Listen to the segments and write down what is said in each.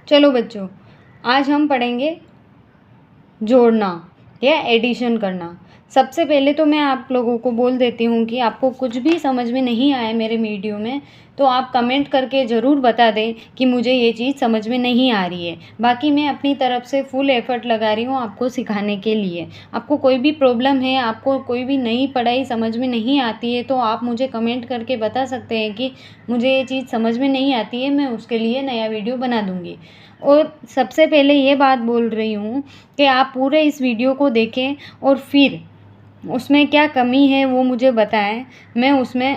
चलो बच्चों, आज हम पढ़ेंगे जोड़ना या एडिशन करना। सबसे पहले तो मैं आप लोगों को बोल देती हूँ कि आपको कुछ भी समझ में नहीं आया मेरे वीडियो में तो आप कमेंट करके ज़रूर बता दें कि मुझे ये चीज़ समझ में नहीं आ रही है। बाकी मैं अपनी तरफ से फुल एफ़र्ट लगा रही हूँ आपको सिखाने के लिए। आपको कोई भी प्रॉब्लम है, आपको कोई भी नई पढ़ाई समझ में नहीं आती है तो आप मुझे कमेंट करके बता सकते हैं कि मुझे ये चीज़ समझ में नहीं आती है, मैं उसके लिए नया वीडियो बना दूँगी। और सबसे पहले ये बात बोल रही हूँ कि आप पूरे इस वीडियो को देखें और फिर उसमें क्या कमी है वो मुझे बताएं। मैं उसमें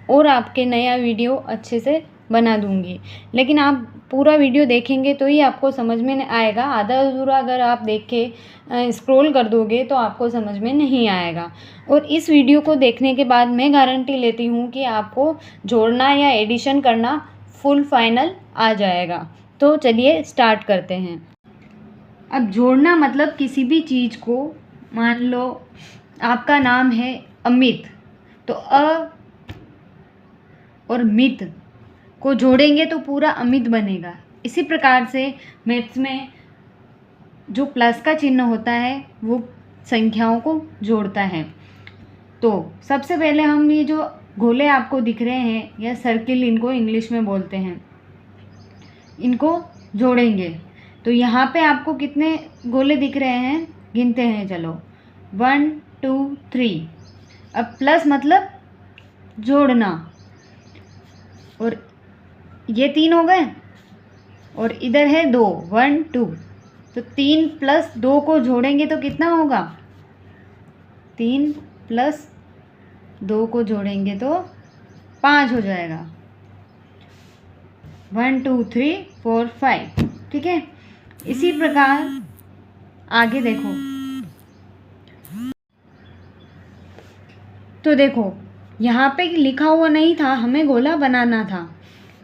और आपके नया वीडियो अच्छे से बना दूँगी। लेकिन आप पूरा वीडियो देखेंगे तो ही आपको समझ में आएगा। आधा अधूरा अगर आप देख के स्क्रॉल कर दोगे तो आपको समझ में नहीं आएगा। और इस वीडियो को देखने के बाद मैं गारंटी लेती हूँ कि आपको जोड़ना या एडिशन करना फुल फाइनल आ जाएगा। तो चलिए स्टार्ट करते हैं। अब जोड़ना मतलब किसी भी चीज़ को, मान लो आपका नाम है अमित, तो अ और मित को जोड़ेंगे तो पूरा अमित बनेगा। इसी प्रकार से मैथ्स में जो प्लस का चिन्ह होता है वो संख्याओं को जोड़ता है। तो सबसे पहले हम ये जो गोले आपको दिख रहे हैं या सर्किल इनको इंग्लिश में बोलते हैं, इनको जोड़ेंगे। तो यहाँ पे आपको कितने गोले दिख रहे हैं, गिनते हैं। चलो 1 2 3। अब प्लस मतलब जोड़ना, और ये 3 हो गए और इधर है 2, 1 2। तो 3 + 2 को जोड़ेंगे तो कितना होगा, 3 + 2 को जोड़ेंगे तो 5 हो जाएगा। 1 2 3 4 5। ठीक है। इसी प्रकार आगे देखो, तो देखो यहाँ पे लिखा हुआ नहीं था, हमें गोला बनाना था।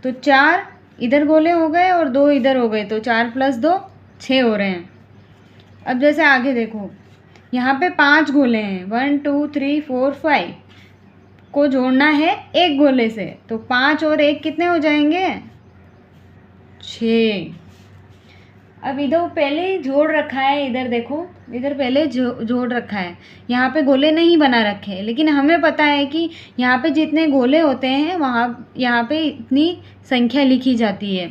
तो 4 इधर गोले हो गए और 2 इधर हो गए, तो 4 + 2 6 हो रहे हैं। अब जैसे आगे देखो, यहाँ पे 5 गोले हैं, 1 2 3 4 5 को जोड़ना है एक गोले से, तो 5 और 1 कितने हो जाएंगे, 6। अब इधर पहले ही जोड़ रखा है, इधर देखो, इधर पहले जोड़ रखा है, यहाँ पे गोले नहीं बना रखे हैं। लेकिन हमें पता है कि यहाँ पे जितने गोले होते हैं वहाँ यहाँ पे इतनी संख्या लिखी जाती है।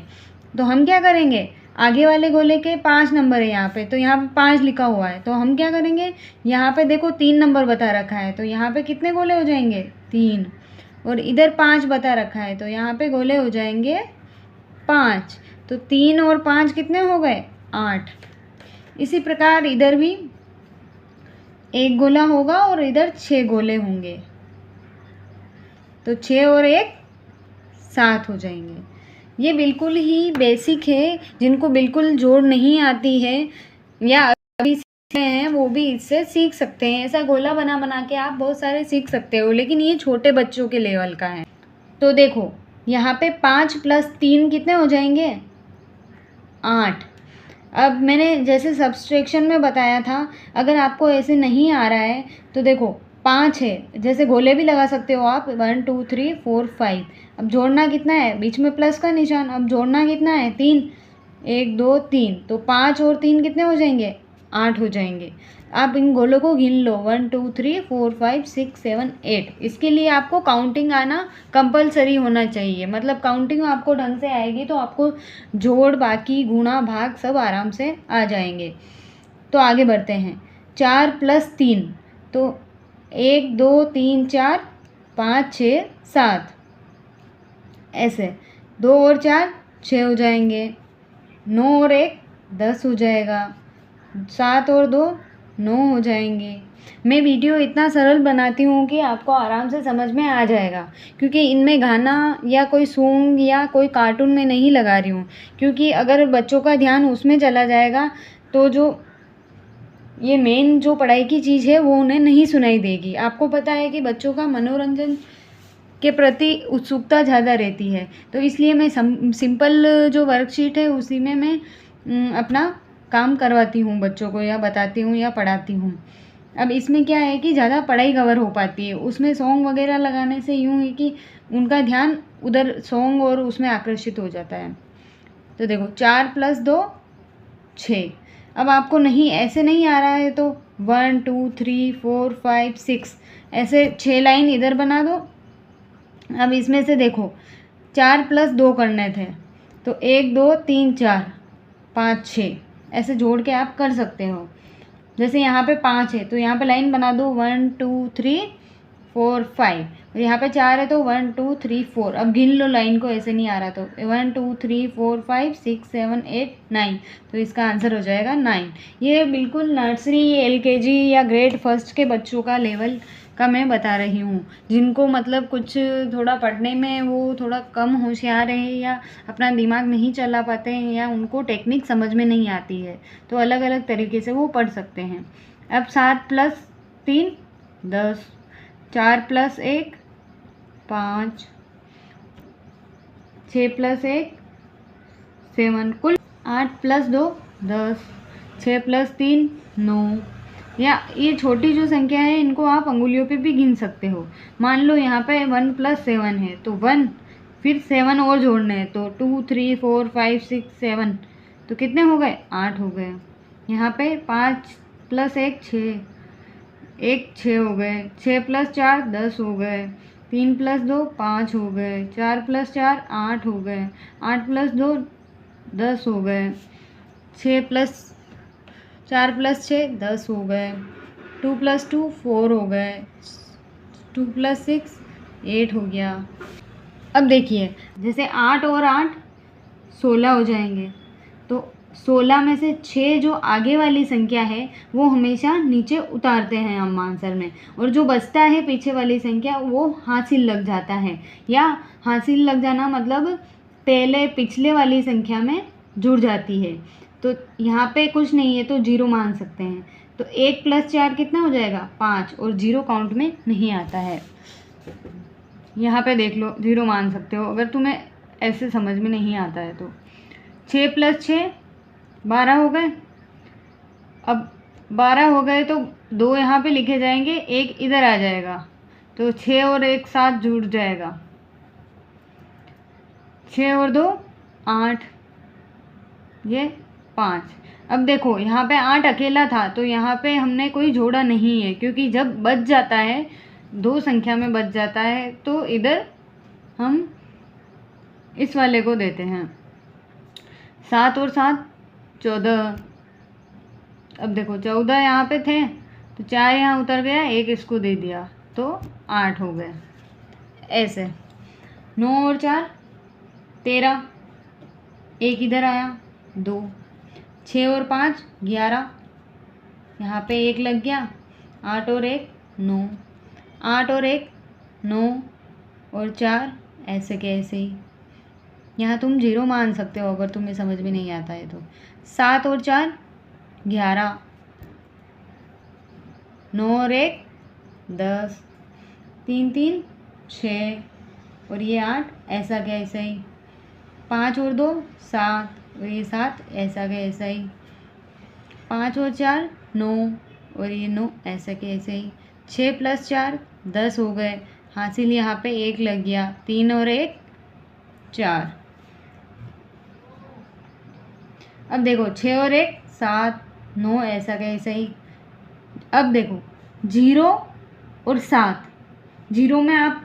तो हम क्या करेंगे, आगे वाले गोले के 5 नंबर है यहाँ पे, तो यहाँ पे 5 लिखा हुआ है, तो हम क्या करेंगे, यहाँ पे देखो 3 नंबर बता रखा है, तो यहाँ पे कितने गोले हो जाएंगे, 3। और इधर 5 बता रखा है, तो यहाँ पे गोले हो जाएंगे 5। तो 3 और 5 कितने हो गए, 8। इसी प्रकार इधर भी एक गोला होगा और इधर 6 गोले होंगे, तो 6 और 1 7 हो जाएंगे। ये बिल्कुल ही बेसिक है, जिनको बिल्कुल जोड़ नहीं आती है या अभी सीख रहे हैं वो भी इससे सीख सकते हैं। ऐसा गोला बना बना के आप बहुत सारे सीख सकते हो, लेकिन ये छोटे बच्चों के लेवल का है। तो देखो यहाँ पे 5 + 3 कितने हो जाएंगे, 8। अब मैंने जैसे सब्सट्रैक्शन में बताया था, अगर आपको ऐसे नहीं आ रहा है तो देखो 5 है, जैसे गोले भी लगा सकते हो आप, 1 2 3 4 5। अब जोड़ना कितना है, बीच में प्लस का निशान, अब जोड़ना कितना है, 3, 1 2 3। तो 5 और 3 कितने हो जाएंगे, 8 हो जाएंगे। आप इन गोलों को गिन लो, 1 2 3 4 5 6 7 8। इसके लिए आपको काउंटिंग आना कंपलसरी होना चाहिए, मतलब काउंटिंग आपको ढंग से आएगी तो आपको जोड़, बाकी, गुणा, भाग सब आराम से आ जाएंगे। तो आगे बढ़ते हैं, 4 + 3, तो 1 2 3 4 5 6 7, ऐसे 2 और 4 6 हो जाएंगे, 9 और 1 10 हो जाएगा, 7 और 2 9 हो जाएंगे। मैं वीडियो इतना सरल बनाती हूँ कि आपको आराम से समझ में आ जाएगा, क्योंकि इनमें गाना या कोई सॉन्ग या कोई कार्टून में नहीं लगा रही हूँ, क्योंकि अगर बच्चों का ध्यान उसमें चला जाएगा तो जो ये मेन जो पढ़ाई की चीज़ है वो उन्हें नहीं सुनाई देगी। आपको पता है कि बच्चों का मनोरंजन के प्रति उत्सुकता ज़्यादा रहती है, तो इसलिए मैं सिंपल जो वर्कशीट है उसी में मैं अपना काम करवाती हूँ बच्चों को, या बताती हूँ या पढ़ाती हूँ। अब इसमें क्या है कि ज़्यादा पढ़ाई कवर हो पाती है, उसमें सॉन्ग वगैरह लगाने से यूँ है कि उनका ध्यान उधर सॉन्ग और उसमें आकर्षित हो जाता है। तो देखो 4 + 2 6। अब आपको नहीं ऐसे नहीं आ रहा है तो 1 2 3 4 5 6 ऐसे 6 लाइन इधर बना दो। अब इसमें से देखो 4 + 2 करने थे तो 1 2 3 4 5 6 ऐसे जोड़ के आप कर सकते हो। जैसे यहाँ पे 5 है तो यहाँ पे लाइन बना दो 1 2 3 4 5 और यहाँ पे 4 है तो 1 2 3 4। अब गिन लो लाइन को, ऐसे नहीं आ रहा तो 1 2 3 4 5 6 7 8 9। तो इसका आंसर हो जाएगा 9। ये बिल्कुल नर्सरी LKG या ग्रेड फर्स्ट के बच्चों का लेवल का मैं बता रही हूँ, जिनको मतलब कुछ थोड़ा पढ़ने में वो थोड़ा कम होशियार है या अपना दिमाग नहीं चला पाते हैं या उनको टेक्निक समझ में नहीं आती है, तो अलग अलग तरीके से वो पढ़ सकते हैं। अब 7 + 3 10, 4 + 1 5, 6 + 1 7, कुल 8 + 2 10, 6 + 3 9। या ये छोटी जो संख्या है इनको आप अंगुलियों पे भी गिन सकते हो। मान लो यहाँ पे 1 + 7 है तो 1 फिर 7 और जोड़ने हैं तो 2 3 4 5 6 7 तो कितने हो गए 8 हो गए। यहाँ पे 5 + 1 6, 1 6 हो गए, 6 + 4 10 हो गए, 3 + 2 5 हो गए, 4 + 4 8 हो गए, 8 + 2 10 हो गए, 4 + 6 10 हो गए, 2 + 2 4 हो गए, 2 + 6 8 हो गया। अब देखिए जैसे 8 और 8 16 हो जाएंगे तो 16 में से 6 जो आगे वाली संख्या है वो हमेशा नीचे उतारते हैं हम आंसर में, और जो बचता है पीछे वाली संख्या वो हासिल लग जाता है। या हासिल लग जाना मतलब पहले पिछले वाली संख्या में जुड़ जाती है। तो यहाँ पे कुछ नहीं है तो 0 मान सकते हैं। तो 1 + 4 कितना हो जाएगा 5, और 0 काउंट में नहीं आता है। यहाँ पे देख लो 0 मान सकते हो अगर तुम्हें ऐसे समझ में नहीं आता है तो। 6 + 6 12 हो गए। अब 12 हो गए तो 2 यहाँ पे लिखे जाएंगे, 1 इधर आ जाएगा तो 6 और 1 साथ जुड़ जाएगा, 6 और 2 8, ये 5। अब देखो यहाँ पे 8 अकेला था तो यहाँ पे हमने कोई जोड़ा नहीं है, क्योंकि जब बच जाता है 2 संख्या में बच जाता है तो इधर हम इस वाले को देते हैं। 7 और 7 14। अब देखो 14 यहाँ पे थे तो 4 यहाँ उतर गया, 1 इसको दे दिया तो 8 हो गए। ऐसे 9 और 4 13, 1 इधर आया 2, 6 और 5 11, यहाँ पे 1 लग गया, 8 और 1 9, 8 और 1 9 और 4 ऐसे के ऐसे ही। यहाँ तुम 0 मान सकते हो अगर तुम्हें समझ में नहीं आता है तो। 7 और 4 11, 9 और 1 10, 3 3 6 और ये 8 ऐसा के ऐसा ही। 5 और 2 7 और ये 7 ऐसा के ऐसा ही। 5 और 4 9 और ये 9 ऐसा के ऐसे ही। 6 + 4 10 हो गए, हासिल यहाँ पे 1 लग गया, 3 और 1 4। अब देखो 6 और 1 7 9 ऐसा का ऐसा ही। अब देखो 0 और 7, 0 में आप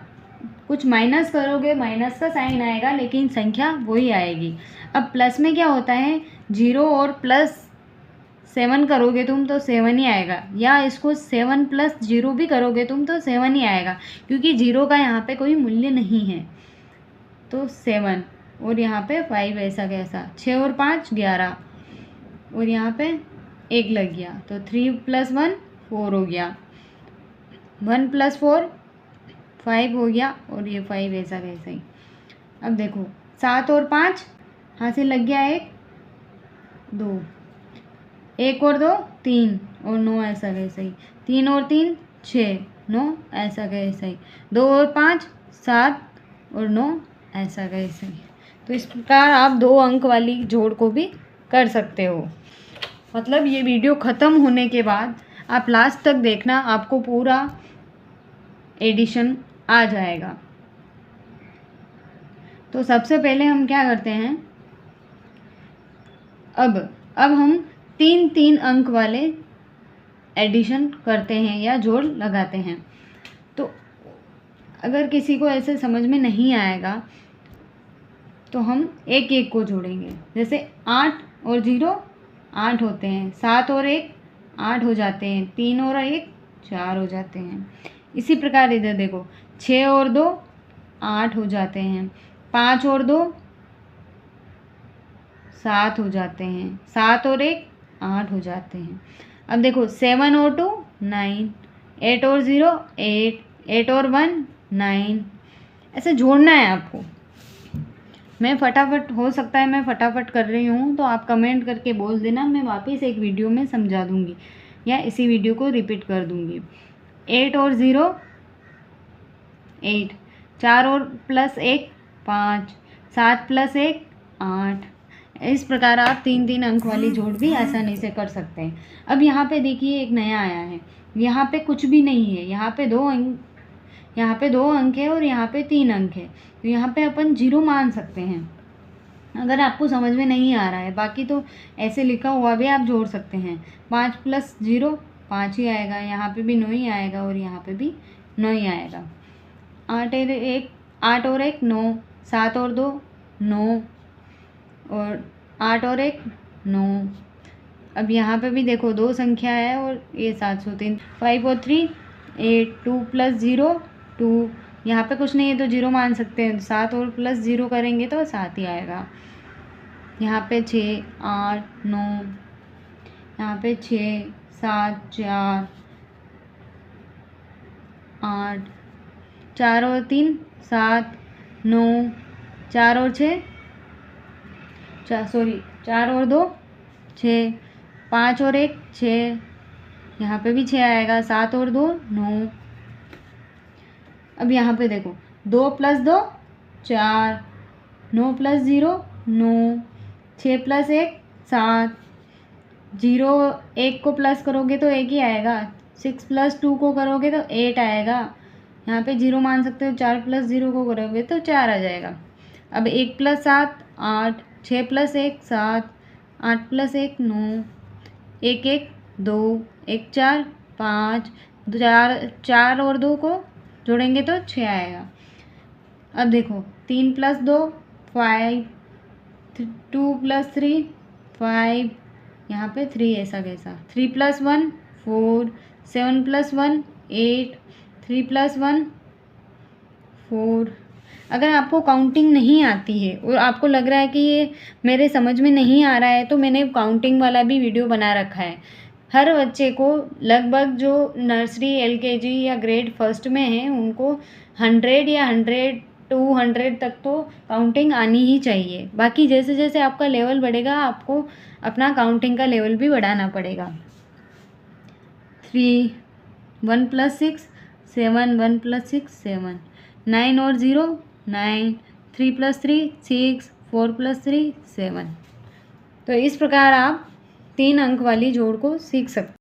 कुछ माइनस करोगे माइनस का साइन आएगा लेकिन संख्या वही आएगी। अब प्लस में क्या होता है 0 और +7 करोगे तुम तो 7 ही आएगा, या इसको 7 + 0 भी करोगे तुम तो 7 ही आएगा, क्योंकि 0 का यहाँ पे कोई मूल्य नहीं है। तो 7 और यहाँ पे 5 ऐसा कैसा। 6 और 5 11 और यहाँ पे 1 लग गया तो 3 + 1 4 हो गया, 1 + 4 5 हो गया और ये 5 ऐसा कैसा ही। अब देखो 7 और 5 हासिल लग गया 1 2, 1 और 2 3 और 9 ऐसा कैसा ही। 3 और 3 6 9 ऐसा कैसा ही। 2 और 5 7 और 9 ऐसा कैसा ही। तो इस प्रकार आप 2 अंक वाली जोड़ को भी कर सकते हो। मतलब ये वीडियो ख़त्म होने के बाद आप लास्ट तक देखना, आपको पूरा एडिशन आ जाएगा। तो सबसे पहले हम क्या करते हैं, अब हम 3-3 अंक वाले एडिशन करते हैं या जोड़ लगाते हैं। तो अगर किसी को ऐसे समझ में नहीं आएगा तो हम 1-1 को जोड़ेंगे। जैसे 8 और 0 8 होते हैं, 7 और 1 8 हो जाते हैं, 3 और 1 4 हो जाते हैं। इसी प्रकार इधर देखो 6 और 2 8 हो जाते हैं, 5 और 2 7 हो जाते हैं, 7 और 1 8 हो जाते हैं। अब देखो 7 और 2 9, 8 और 0 8, 8 और 1 9। ऐसे जोड़ना है आपको। मैं फटाफट, हो सकता है मैं फटाफट कर रही हूँ तो आप कमेंट करके बोल देना, मैं वापस एक वीडियो में समझा दूँगी या इसी वीडियो को रिपीट कर दूँगी। 8 और 0 8, 4 और प्लस 1 5, 7 प्लस 1 8। इस प्रकार आप 3-3 अंक वाली जोड़ भी आसानी से कर सकते हैं। अब यहाँ पे देखिए एक नया आया है, यहाँ पे कुछ भी नहीं है, यहाँ पे 2 अंक, यहाँ पे 2 अंक है और यहाँ पे 3 अंक है, तो यहाँ पे अपन 0 मान सकते हैं अगर आपको समझ में नहीं आ रहा है। बाकी तो ऐसे लिखा हुआ भी आप जोड़ सकते हैं। 5 प्लस 0 5 ही आएगा, यहाँ पे भी 9 ही आएगा और यहाँ पे भी 9 ही आएगा। 8 और 1 9, 7 और 2 9 और 8 और 1 9। अब यहाँ पे भी देखो 2 संख्या है और ये 703। 5 और 3 8, 2 प्लस 0 2, यहाँ पे कुछ नहीं है तो 0 मान सकते हैं। 7 और प्लस 0 करेंगे तो 7 ही आएगा। यहाँ पे 6 8 9, यहाँ पे 6 7 4 8, 4 और 3 7 9, 4 और 6 4 और 2 6, 5 और 1 6, यहाँ पे भी 6 आएगा, 7 और 2 9। अब यहाँ पे देखो 2 प्लस 2 4, 9 प्लस 0 9, 6 प्लस 1 7, 0 1 को प्लस करोगे तो 1 ही आएगा, 6 प्लस 2 को करोगे तो 8 आएगा। यहाँ पे 0 मान सकते हो, 4 प्लस 0 को करोगे तो 4 आ जाएगा। अब 1 प्लस 7 8, 6 प्लस 1 7, 8 प्लस 1 9, 1 1 2, 1 4 5, 4 और 2 को जोड़ेंगे तो 6 आएगा। अब देखो 3 प्लस 2 5, 2 प्लस 3 5, यहाँ पे 3 ऐसा कैसा, 3 प्लस 1 4, 7 प्लस 1 8, 3 प्लस 1 4। अगर आपको काउंटिंग नहीं आती है और आपको लग रहा है कि ये मेरे समझ में नहीं आ रहा है तो मैंने काउंटिंग वाला भी वीडियो बना रखा है। हर बच्चे को लगभग जो नर्सरी LKG या ग्रेड फर्स्ट में है उनको 100 या 200 तक तो काउंटिंग आनी ही चाहिए। बाकी जैसे जैसे आपका लेवल बढ़ेगा आपको अपना काउंटिंग का लेवल भी बढ़ाना पड़ेगा। 3 1 प्लस 6 7, 1 प्लस 6 7, 9 और 0 9, 3 प्लस 3 6, 4 प्लस 3 7। तो इस प्रकार आप 3 अंक वाली जोड़ को सीख सकते हैं।